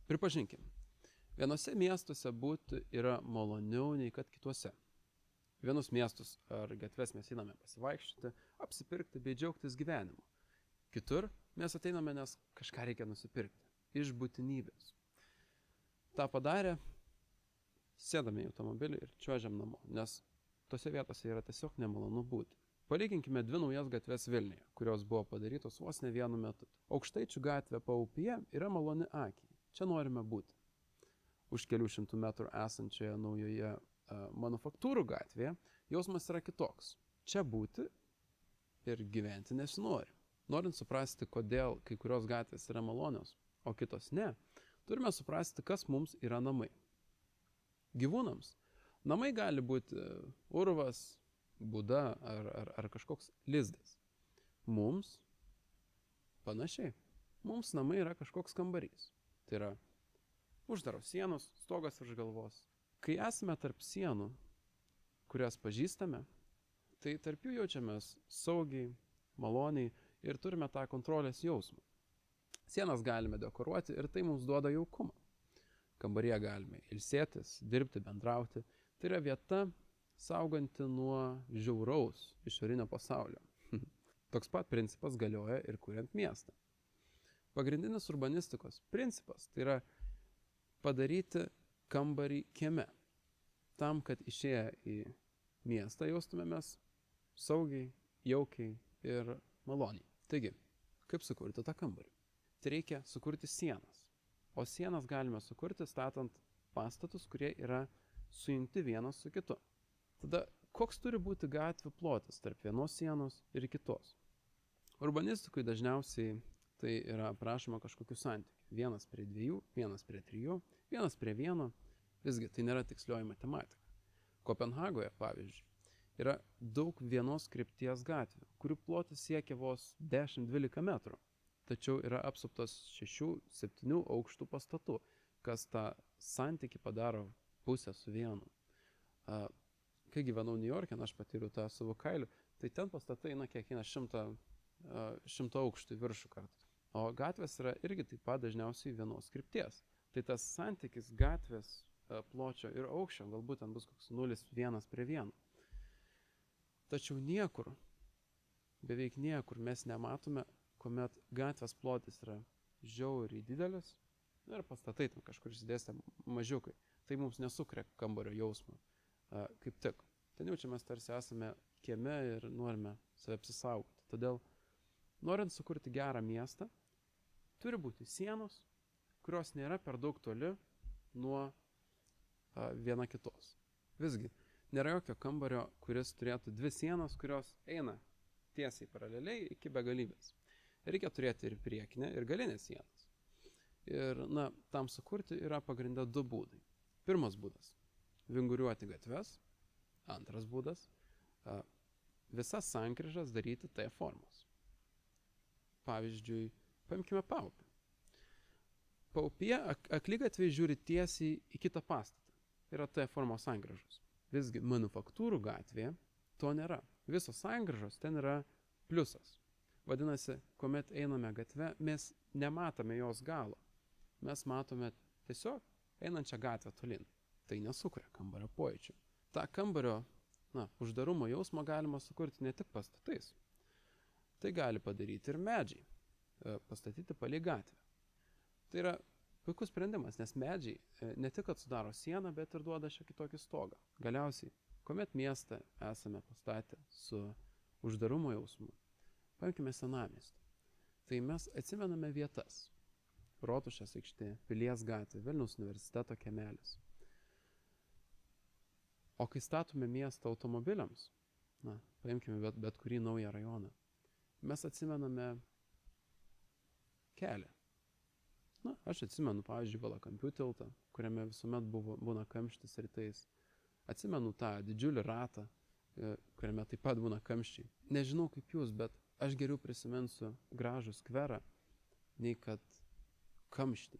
Pripažinkim, vienose miestuose būti yra maloniau nei kad kituose. Vienus miestus ar gatves mes einame pasivaikščioti, apsipirkti bei džiaugtis gyvenimu. Kitur mes ateiname, nes kažką reikia nusipirkti. Iš būtinybės. Ta padarę, sėdame į automobilį ir čiuožiam namo, nes tose vietose yra tiesiog nemalonu būti. Palyginkime dvi naujas gatves Vilniuje, kurios buvo padarytos vos ne vienu metu. Aukštaičių gatvė Paupyje yra maloni akiai. Čia norime būti. Už kelių šimtų metrų esančioje naujoje Manufaktūrų gatvėje jausmas yra kitoks. Čia būti ir gyventi nesinori. Norint suprasti, kodėl kai kurios gatvės yra malonios, o kitos ne, turime suprasti, kas mums yra namai. Gyvūnams namai gali būti urvas, būda ar kažkoks lizdas. Mums panašiai. Mums namai yra kažkoks kambarys. Tai yra uždaros sienos, stogas virš galvos. Kai esame tarp sienų, kurias pažįstame, tai tarp jų jaučiamės saugiai, maloniai ir turime tą kontrolės jausmą. Sienas galime dekoruoti ir tai mums duoda jaukumą. Kambaryje galime ilsėtis, dirbti, bendrauti. Tai yra vieta sauganti nuo žiauraus išorinio pasaulio. Toks pat principas galioja ir kuriant miestą. Pagrindinis urbanistikos principas tai yra padaryti kambarį kieme, tam, kad išėję į miestą jaustumėmės saugiai, jaukiai ir maloniai. Taigi, kaip sukurti tą kambarį? Tai reikia sukurti sienas, o sienas galime sukurti statant pastatus, kurie yra sujungti vienas su kitu. Tada, koks turi būti gatvių plotis tarp vienos sienos ir kitos? Urbanistikui dažniausiai tai yra aprašoma kažkokiu santykiu. 1:2, 1:3, 1:1. Visgi, tai nėra tikslioji matematika. Kopenhagoje, pavyzdžiui, yra daug vienos krypties gatvių, kurių plotis siekia vos 10-12 metrų. Tačiau yra apsuptos 6-7 aukštų pastatų, kas tą santykį padaro pusę su vienu. Kai gyvenau Niujorke, aš patyriau tą savo kailiu, tai ten pastatai, kiek eina 100 aukštų į viršų kartais. O gatvės yra irgi taip pat dažniausiai vienos krypties. Tai tas santykis gatvės pločio ir aukščio galbūt ten bus koks 0,1:1. Tačiau niekur, beveik niekur mes nematome, kuomet gatvės plotis yra žiauriai didelis ir pastatai ten kažkur išsidėstę mažiukai. Tai mums nesukuria kambario jausmą. Kaip tik. Ten jaučiamės tarsi esame kieme ir norime save apsisaugoti. Todėl, norint sukurti gerą miestą, turi būti sienos, kurios nėra per daug toli nuo viena kitos. Visgi, nėra jokio kambario, kuris turėtų dvi sienas, kurios eina tiesiai paraleliai iki begalybės. Reikia turėti ir priekinę, ir galinę sienas. Ir, tam sukurti yra pagrindę du būdai. Pirmas būdas – vinguriuoti gatves. Antras būdas – visas sankryžas daryti T formos. Pavyzdžiui, paimkime Paupį. Paupyje akligatviai žiūri tiesiai į kitą pastatą. Yra T formos sankryžos. Visgi Manufaktūrų gatvėje to nėra. Visos sankryžos ten yra pliusas. Vadinasi, kuomet einame gatve, mes nematome jos galo. Mes matome tiesiog einančią gatvę tolin. Tai nesukuria kambario pojūčių. Ta kambario uždarumo jausmą galima sukurti ne tik pastatais. Tai gali padaryti ir medžiai. Pastatyti palei gatvę. Tai yra puikus sprendimas, nes medžiai ne tik sudaro sieną, bet ir duoda šiek tiek kitokį stogą. Galiausiai, kuomet miestą esame pastatę su uždarumo jausmu, paimkime senamiestį. Tai mes atsimename vietas. Rotušės aikštė, Pilies gatvė, Vilniaus universiteto kiemelis. O kai statome miestą automobiliams, paimkime bet kurį naują rajoną, mes atsimename kelią. Aš atsimenu, pavyzdžiui, Valakampių tiltą, kuriame visuomet būna kamštis rytais. Atsimenu tą didžiulį ratą, kuriame taip pat būna kamščiai. Nežinau kaip jūs, bet aš geriau prisiminsiu gražų skverą, nei kad kamštį.